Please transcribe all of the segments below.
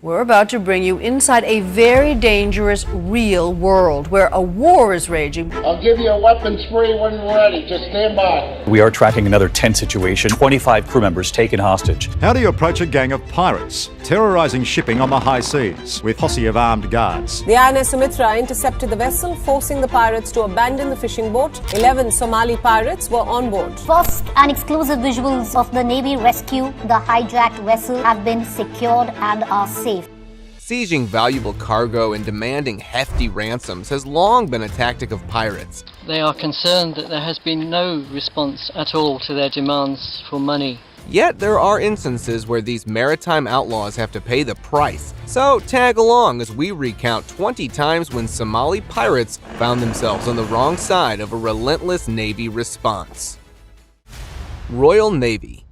We're about to bring you inside a very dangerous, real world where a war is raging. I'll give you a weapon spree when we're ready. Just stand by. We are tracking another tense situation. 25 crew members taken hostage. How do you approach a gang of pirates terrorising shipping on the high seas with posse of armed guards? The INS Sumitra intercepted the vessel, forcing the pirates to abandon the fishing boat. 11 Somali pirates were on board. First and exclusive visuals of the Navy rescue the hijacked vessel have been secured and are safe. Sieging valuable cargo and demanding hefty ransoms has long been a tactic of pirates. They are concerned that there has been no response at all to their demands for money. Yet there are instances where these maritime outlaws have to pay the price. So tag along as we recount 20 times when Somali pirates found themselves on the wrong side of a relentless Navy response. Royal Navy.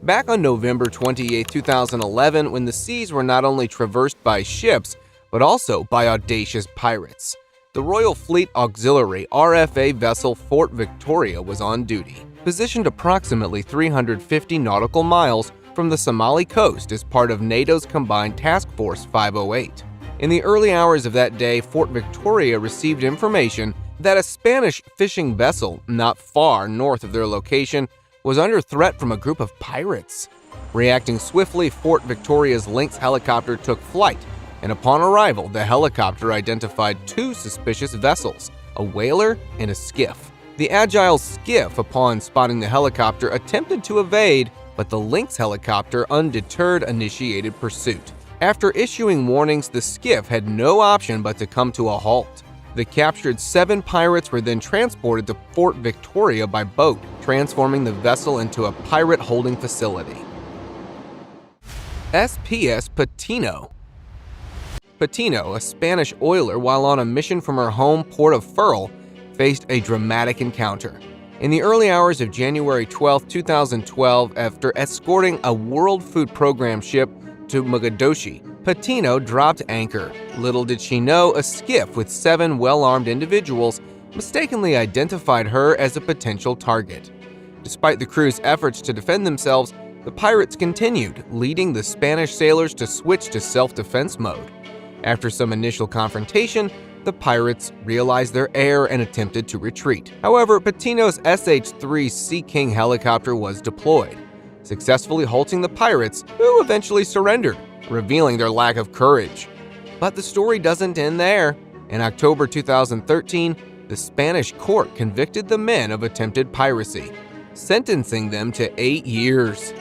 Back on November 28, 2011, when the seas were not only traversed by ships, but also by audacious pirates, the Royal Fleet Auxiliary RFA vessel Fort Victoria was on duty, positioned approximately 350 nautical miles from the Somali coast as part of NATO's Combined Task Force 508. In the early hours of that day, Fort Victoria received information that a Spanish fishing vessel not far north of their location was under threat from a group of pirates. Reacting swiftly, Fort Victoria's Lynx helicopter took flight, and upon arrival, the helicopter identified two suspicious vessels, a whaler and a skiff. The agile skiff, upon spotting the helicopter, attempted to evade, but the Lynx helicopter, undeterred, initiated pursuit. After issuing warnings, the skiff had no option but to come to a halt. The captured 7 pirates were then transported to Fort Victoria by boat, transforming the vessel into a pirate holding facility. SPS Patino. Patino, a Spanish oiler while on a mission from her home port of Ferrol, faced a dramatic encounter. In the early hours of January 12, 2012, after escorting a World Food Program ship to Mogadishu, Patino dropped anchor. Little did she know, a skiff with 7 well-armed individuals mistakenly identified her as a potential target. Despite the crew's efforts to defend themselves, the pirates continued, leading the Spanish sailors to switch to self-defense mode. After some initial confrontation, the pirates realized their error and attempted to retreat. However, Patino's SH-3 Sea King helicopter was deployed, successfully halting the pirates, who eventually surrendered, revealing their lack of courage. But the story doesn't end there. In October 2013, the Spanish court convicted the men of attempted piracy, sentencing them to 8 years.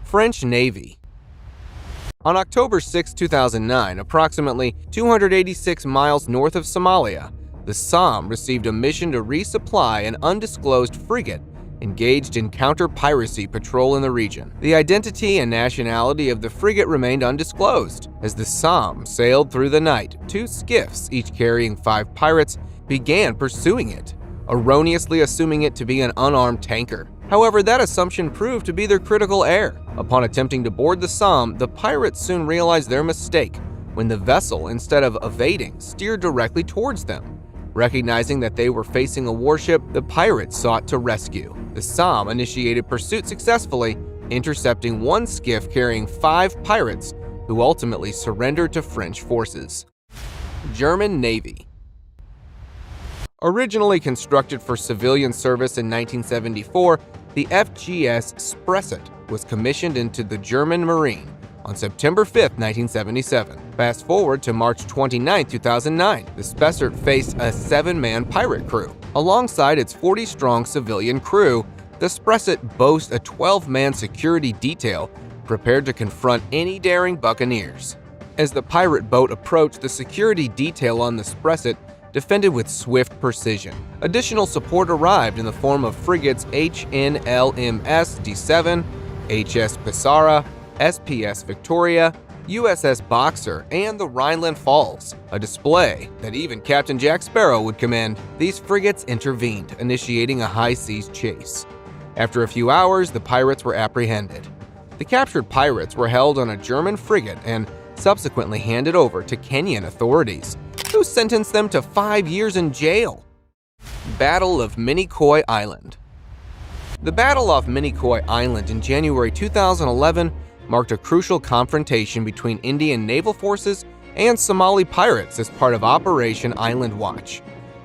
French Navy. On October 6, 2009, approximately 286 miles north of Somalia, the Somme received a mission to resupply an undisclosed frigate engaged in counter-piracy patrol in the region. The identity and nationality of the frigate remained undisclosed. As the Somme sailed through the night, 2 skiffs, each carrying 5 pirates, began pursuing it, erroneously assuming it to be an unarmed tanker. However, that assumption proved to be their critical error. Upon attempting to board the Somme, the pirates soon realized their mistake when the vessel, instead of evading, steered directly towards them. Recognizing that they were facing a warship, the pirates sought to rescue. The Somme initiated pursuit successfully, intercepting 1 skiff carrying 5 pirates, who ultimately surrendered to French forces. German Navy. Originally constructed for civilian service in 1974, the FGS Spresset was commissioned into the German Marine on September 5, 1977. Fast forward to March 29, 2009, the Spessert faced a 7-man pirate crew. Alongside its 40-strong civilian crew, the Spresset boasts a 12-man security detail prepared to confront any daring buccaneers. As the pirate boat approached, the security detail on the Spresset defended with swift precision. Additional support arrived in the form of frigates HNLMS D7, HS Pissarra, SPS Victoria, USS Boxer, and the Rhineland Falls, a display that even Captain Jack Sparrow would commend. These frigates intervened, initiating a high-seas chase. After a few hours, the pirates were apprehended. The captured pirates were held on a German frigate and subsequently handed over to Kenyan authorities, who sentenced them to 5 years in jail. Battle of Minicoy Island. The Battle off Minicoy Island in January 2011 marked a crucial confrontation between Indian naval forces and Somali pirates as part of Operation Island Watch.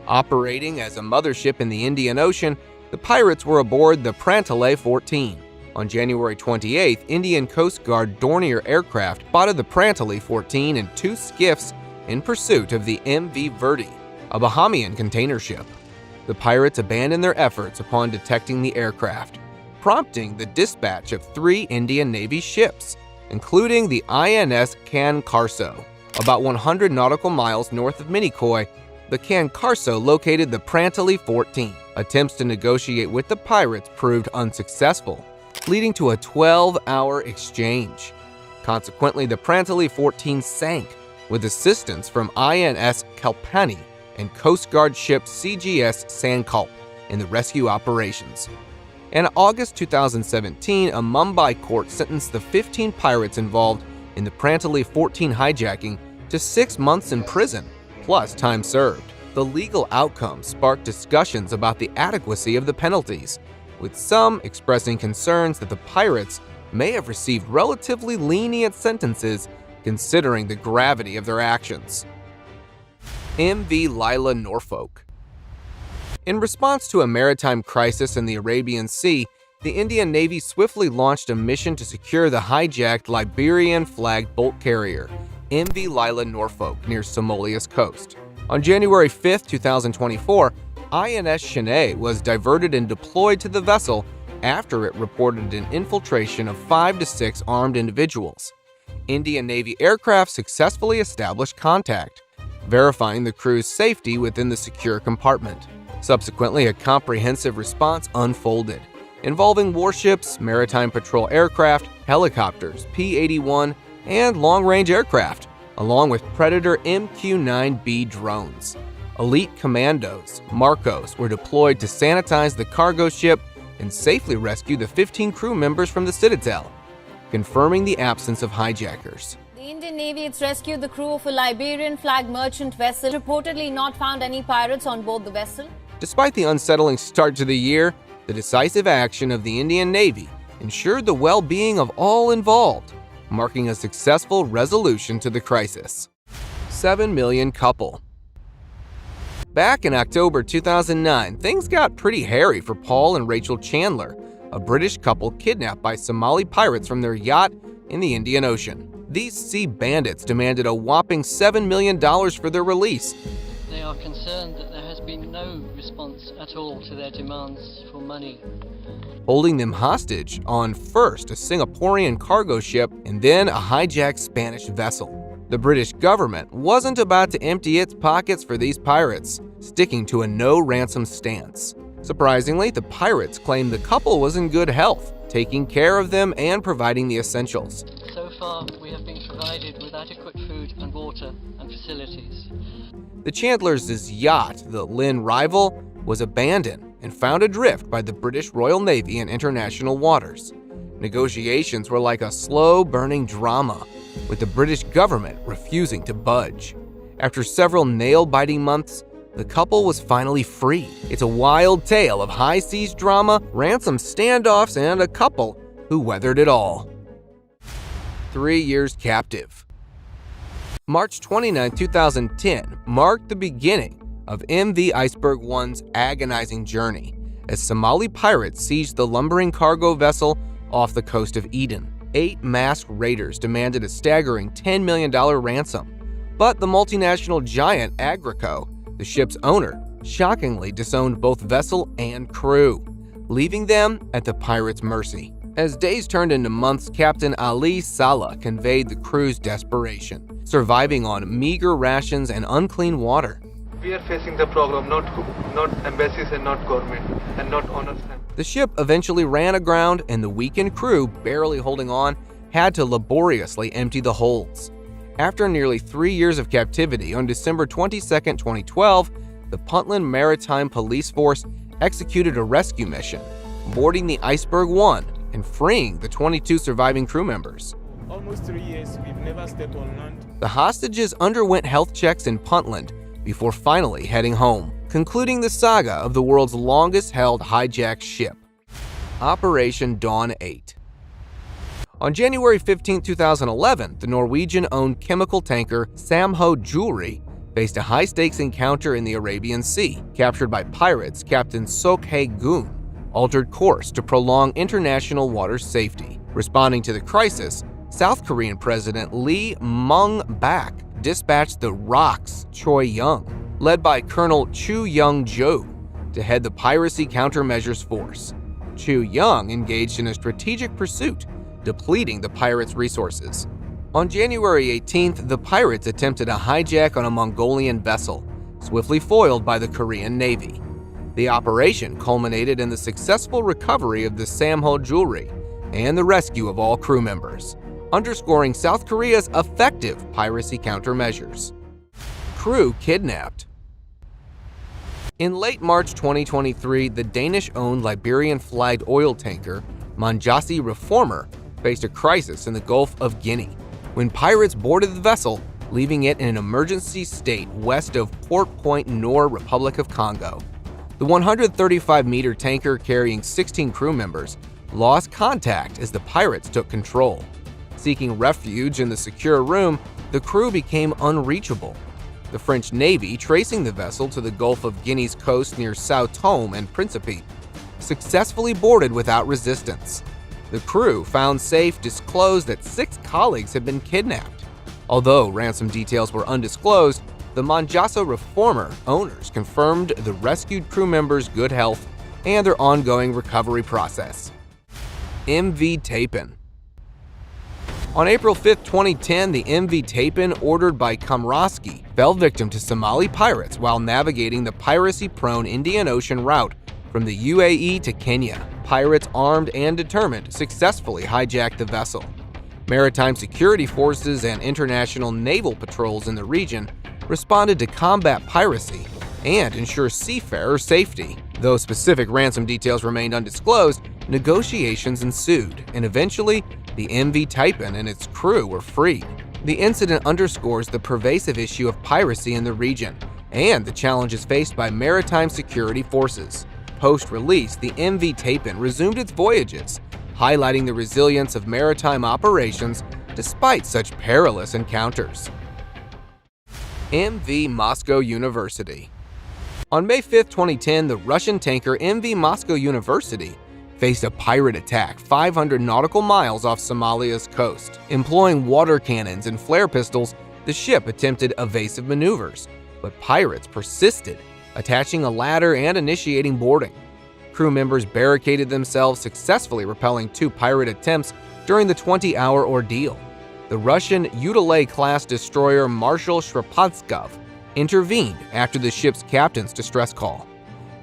Operating as a mothership in the Indian Ocean, the pirates were aboard the Prantale 14. On January 28th, Indian Coast Guard Dornier aircraft spotted the Prantale 14 and 2 skiffs in pursuit of the MV Verde, a Bahamian container ship. The pirates abandoned their efforts upon detecting the aircraft, prompting the dispatch of 3 Indian Navy ships, including the INS Can Carso. About 100 nautical miles north of Minicoy, the Can Carso located the Prantale 14. Attempts to negotiate with the pirates proved unsuccessful, leading to a 12-hour exchange. Consequently, the Prantale 14 sank with assistance from INS Kalpani and Coast Guard ship CGS Sankalp in the rescue operations. In August 2017, a Mumbai court sentenced the 15 pirates involved in the Prantale 14 hijacking to 6 months in prison, plus time served. The legal outcome sparked discussions about the adequacy of the penalties, with some expressing concerns that the pirates may have received relatively lenient sentences considering the gravity of their actions. MV Lila Norfolk. In response to a maritime crisis in the Arabian Sea, the Indian Navy swiftly launched a mission to secure the hijacked Liberian-flagged bulk carrier, MV Lila Norfolk, near Somalia's coast. On January 5, 2024, INS Chennai was diverted and deployed to the vessel after it reported an infiltration of 5 to 6 armed individuals. Indian Navy aircraft successfully established contact, verifying the crew's safety within the secure compartment. Subsequently, a comprehensive response unfolded, involving warships, maritime patrol aircraft, helicopters, P-81, and long-range aircraft, along with Predator MQ-9B drones. Elite commandos, Marcos, were deployed to sanitize the cargo ship and safely rescue the 15 crew members from the Citadel, confirming the absence of hijackers. The Indian Navy has rescued the crew of a Liberian-flagged merchant vessel, reportedly not found any pirates on board the vessel. Despite the unsettling start to the year, the decisive action of the Indian Navy ensured the well-being of all involved, marking a successful resolution to the crisis. 7 million couple. Back in October 2009, things got pretty hairy for Paul and Rachel Chandler, a British couple kidnapped by Somali pirates from their yacht in the Indian Ocean. These sea bandits demanded a whopping $7 million for their release. They are concerned that there has been no response at all to their demands for money. Holding them hostage on first a Singaporean cargo ship and then a hijacked Spanish vessel. The British government wasn't about to empty its pockets for these pirates, sticking to a no-ransom stance. Surprisingly, the pirates claimed the couple was in good health, taking care of them and providing the essentials. So far, we have been provided with adequate food and water and facilities. The Chandlers' yacht, the Lynn Rival, was abandoned and found adrift by the British Royal Navy in international waters. Negotiations were like a slow-burning drama, with the British government refusing to budge. After several nail-biting months, the couple was finally freed. It's a wild tale of high seas drama, ransom standoffs, and a couple who weathered it all. 3 years captive. March 29, 2010 marked the beginning of MV Iceberg One's agonizing journey as Somali pirates seized the lumbering cargo vessel off the coast of Eden. 8 masked raiders demanded a staggering $10 million ransom, but the multinational giant Agrico, the ship's owner, shockingly disowned both vessel and crew, leaving them at the pirates' mercy. As days turned into months, Captain Ali Saleh conveyed the crew's desperation, surviving on meager rations and unclean water. We are facing the problem, not embassies and not government and not owners. The ship eventually ran aground, and the weakened crew, barely holding on, had to laboriously empty the holds. After nearly 3 years of captivity, on December 22, 2012, the Puntland Maritime Police Force executed a rescue mission, boarding the Iceberg One and freeing the 22 surviving crew members. Almost 3 years, we've never stepped on land. The hostages underwent health checks in Puntland before finally heading home, concluding the saga of the world's longest-held hijacked ship. Operation Dawn 8. On January 15, 2011, the Norwegian-owned chemical tanker Samho Jewelry faced a high-stakes encounter in the Arabian Sea. Captured by pirates, Captain Sokhae Gun altered course to prolong international water safety. Responding to the crisis, South Korean President Lee Myung-bak dispatched the ROK's Choi Young, led by Colonel Chu Young-jo, to head the piracy countermeasures force. Chu Young engaged in a strategic pursuit, depleting the pirates' resources. On January 18th, the pirates attempted a hijack on a Mongolian vessel, swiftly foiled by the Korean Navy. The operation culminated in the successful recovery of the Samho Jewelry and the rescue of all crew members, underscoring South Korea's effective piracy countermeasures. Crew kidnapped. In late March 2023, the Danish-owned Liberian-flagged oil tanker Manjasi Reformer faced a crisis in the Gulf of Guinea when pirates boarded the vessel, leaving it in an emergency state west of Port Point Nor, Republic of Congo. The 135-meter tanker carrying 16 crew members lost contact as the pirates took control. Seeking refuge in the secure room, the crew became unreachable. The French Navy, tracing the vessel to the Gulf of Guinea's coast near Sao Tome and Principe, successfully boarded without resistance. The crew, found safe, disclosed that 6 colleagues had been kidnapped. Although ransom details were undisclosed, the Manjasa Reformer owners confirmed the rescued crew members' good health and their ongoing recovery process. MV Tapin. On April 5, 2010, the MV Tapin, ordered by Komorowski, fell victim to Somali pirates while navigating the piracy-prone Indian Ocean route from the UAE to Kenya. Pirates, armed and determined, successfully hijacked the vessel. Maritime security forces and international naval patrols in the region responded to combat piracy and ensure seafarer safety. Though specific ransom details remained undisclosed, negotiations ensued, and eventually, the MV Tapin and its crew were freed. The incident underscores the pervasive issue of piracy in the region and the challenges faced by maritime security forces. Post-release, the MV Tapin resumed its voyages, highlighting the resilience of maritime operations despite such perilous encounters. MV Moscow University. On May 5, 2010, the Russian tanker MV Moscow University faced a pirate attack 500 nautical miles off Somalia's coast. Employing water cannons and flare pistols, the ship attempted evasive maneuvers, but pirates persisted, attaching a ladder and initiating boarding. Crew members barricaded themselves, successfully repelling 2 pirate attempts during the 20-hour ordeal. The Russian Udalay-class destroyer Marshal Shrapatskov intervened after the ship's captain's distress call.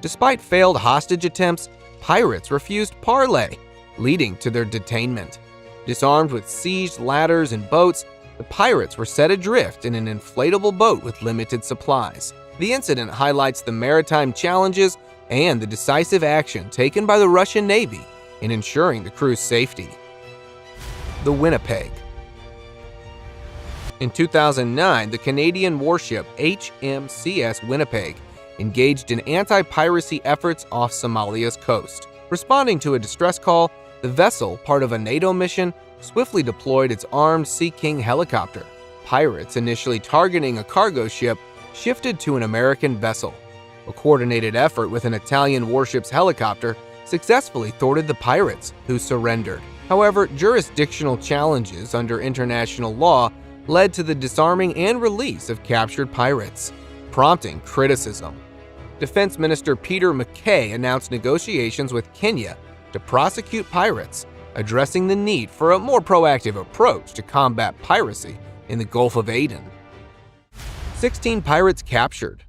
Despite failed hostage attempts, pirates refused parley, leading to their detainment. Disarmed with seized ladders and boats, the pirates were set adrift in an inflatable boat with limited supplies. The incident highlights the maritime challenges and the decisive action taken by the Russian Navy in ensuring the crew's safety. The Winnipeg. In 2009, the Canadian warship HMCS Winnipeg engaged in anti-piracy efforts off Somalia's coast. Responding to a distress call, the vessel, part of a NATO mission, swiftly deployed its armed Sea King helicopter. Pirates, initially targeting a cargo ship, shifted to an American vessel. A coordinated effort with an Italian warship's helicopter successfully thwarted the pirates, who surrendered. However, jurisdictional challenges under international law led to the disarming and release of captured pirates, prompting criticism. Defense Minister Peter MacKay announced negotiations with Kenya to prosecute pirates, addressing the need for a more proactive approach to combat piracy in the Gulf of Aden. 16 pirates captured.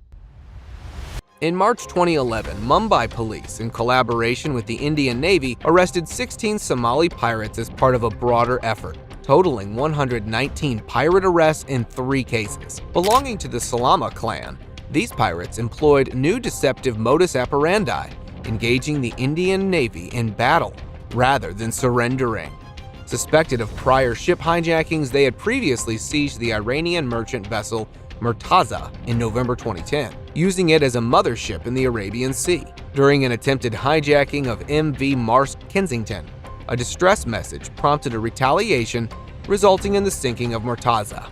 In March 2011, Mumbai police, in collaboration with the Indian Navy, arrested 16 Somali pirates as part of a broader effort, totaling 119 pirate arrests in 3 cases. Belonging to the Salama clan, these pirates employed new deceptive modus operandi, engaging the Indian Navy in battle rather than surrendering. Suspected of prior ship hijackings, they had previously seized the Iranian merchant vessel Murtaza in November 2010, using it as a mothership in the Arabian Sea. During an attempted hijacking of MV Mars Kensington, A distress message prompted a retaliation, resulting in the sinking of Murtaza.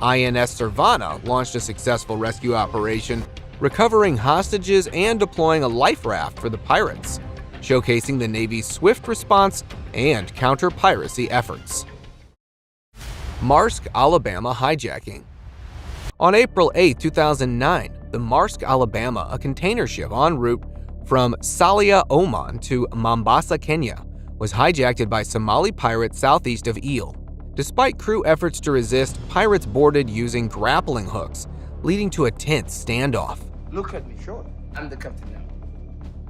INS Savannah launched a successful rescue operation, recovering hostages and deploying a life raft for the pirates, showcasing the Navy's swift response and counter-piracy efforts. Marsk, Alabama hijacking. On April 8, 2009, the Marsk, Alabama, a container ship en route from Salia, Oman to Mombasa, Kenya, was hijacked by Somali pirates southeast of Eel. Despite crew efforts to resist, pirates boarded using grappling hooks, leading to a tense standoff. Look at me, sure. I'm the captain now.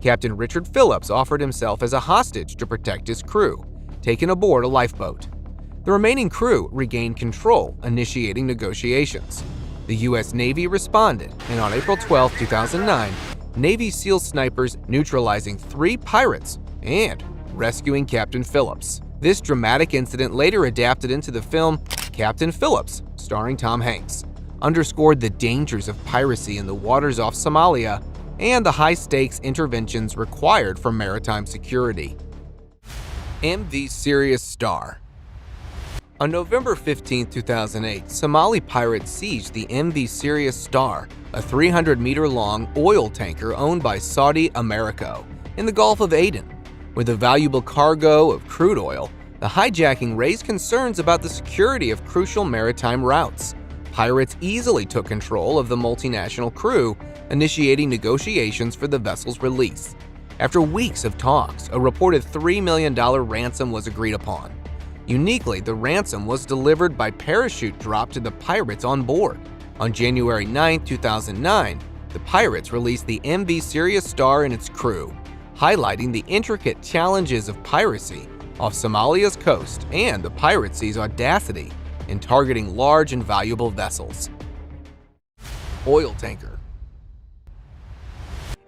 Captain Richard Phillips offered himself as a hostage to protect his crew, taken aboard a lifeboat. The remaining crew regained control, initiating negotiations. The U.S. Navy responded, and on April 12, 2009, Navy SEAL snipers neutralizing 3 pirates and rescuing Captain Phillips. This dramatic incident, later adapted into the film Captain Phillips, starring Tom Hanks, underscored the dangers of piracy in the waters off Somalia and the high-stakes interventions required for maritime security. MV Sirius Star. On November 15, 2008, Somali pirates seized the MV Sirius Star, a 300-meter-long oil tanker owned by Saudi Aramco in the Gulf of Aden. With a valuable cargo of crude oil, the hijacking raised concerns about the security of crucial maritime routes. Pirates easily took control of the multinational crew, initiating negotiations for the vessel's release. After weeks of talks, a reported $3 million ransom was agreed upon. Uniquely, the ransom was delivered by parachute drop to the pirates on board. On January 9, 2009, the pirates released the MV Sirius Star and its crew, highlighting the intricate challenges of piracy off Somalia's coast and the piracy's audacity in targeting large and valuable vessels. Oil tanker.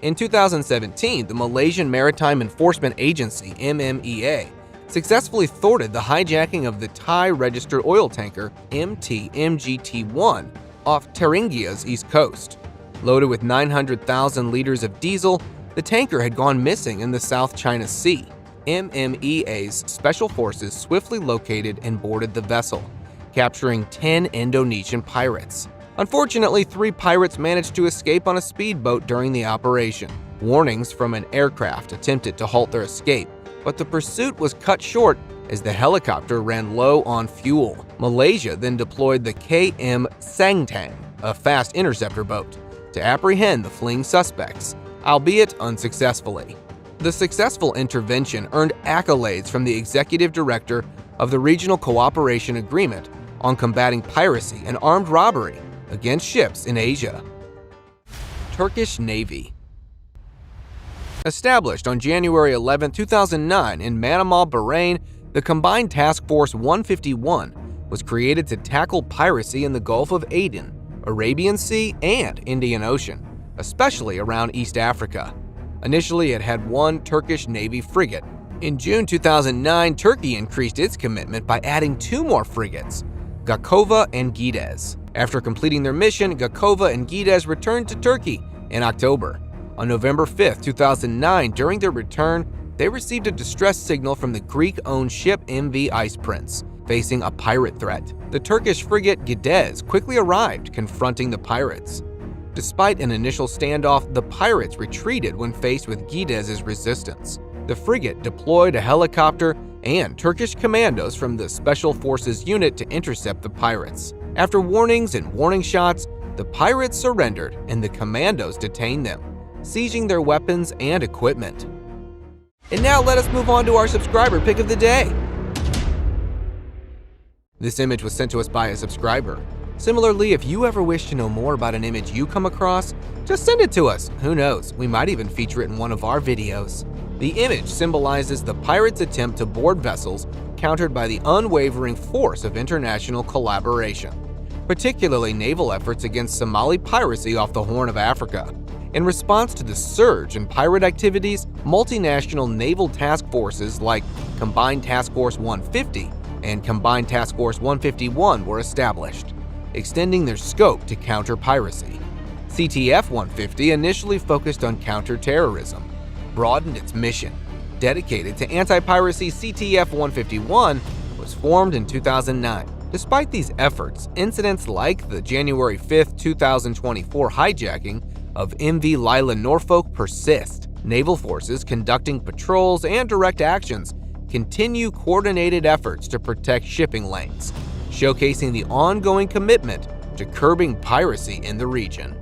In 2017, the Malaysian Maritime Enforcement Agency, MMEA, successfully thwarted the hijacking of the Thai-registered oil tanker MT-MGT-1 off Taringia's east coast. Loaded with 900,000 liters of diesel, the tanker had gone missing in the South China Sea. MMEA's special forces swiftly located and boarded the vessel, capturing 10 Indonesian pirates. Unfortunately, 3 pirates managed to escape on a speedboat during the operation. Warnings from an aircraft attempted to halt their escape, but the pursuit was cut short as the helicopter ran low on fuel. Malaysia then deployed the KM Sangtang, a fast interceptor boat, to apprehend the fleeing suspects, albeit unsuccessfully. The successful intervention earned accolades from the executive director of the Regional Cooperation Agreement on combating piracy and armed robbery against ships in Asia. Turkish Navy. Established on January 11, 2009 in Manama, Bahrain, the Combined Task Force 151 was created to tackle piracy in the Gulf of Aden, Arabian Sea, and Indian Ocean, especially around East Africa. Initially, it had 1 Turkish Navy frigate. In June 2009, Turkey increased its commitment by adding 2 more frigates, Gakova and Gides. After completing their mission, Gakova and Gides returned to Turkey in October. On November 5, 2009, during their return, they received a distress signal from the Greek-owned ship MV Ice Prince, facing a pirate threat. The Turkish frigate Gides quickly arrived, confronting the pirates. Despite an initial standoff, the pirates retreated when faced with Gides' resistance. The frigate deployed a helicopter and Turkish commandos from the Special Forces unit to intercept the pirates. After warnings and warning shots, the pirates surrendered and the commandos detained them, seizing their weapons and equipment. And now let us move on to our subscriber pick of the day. This image was sent to us by a subscriber. Similarly, if you ever wish to know more about an image you come across, just send it to us. Who knows, we might even feature it in one of our videos. The image symbolizes the pirates' attempt to board vessels countered by the unwavering force of international collaboration, particularly naval efforts against Somali piracy off the Horn of Africa. In response to the surge in pirate activities, multinational naval task forces like Combined Task Force 150 and Combined Task Force 151 were established, extending their scope to counter piracy. CTF 150 initially focused on counter-terrorism, broadened its mission dedicated to anti-piracy CTF-151 was formed in 2009. Despite these efforts, incidents like the January 5, 2024 hijacking of MV Lila Norfolk persist. Naval forces conducting patrols and direct actions continue coordinated efforts to protect shipping lanes, showcasing the ongoing commitment to curbing piracy in the region.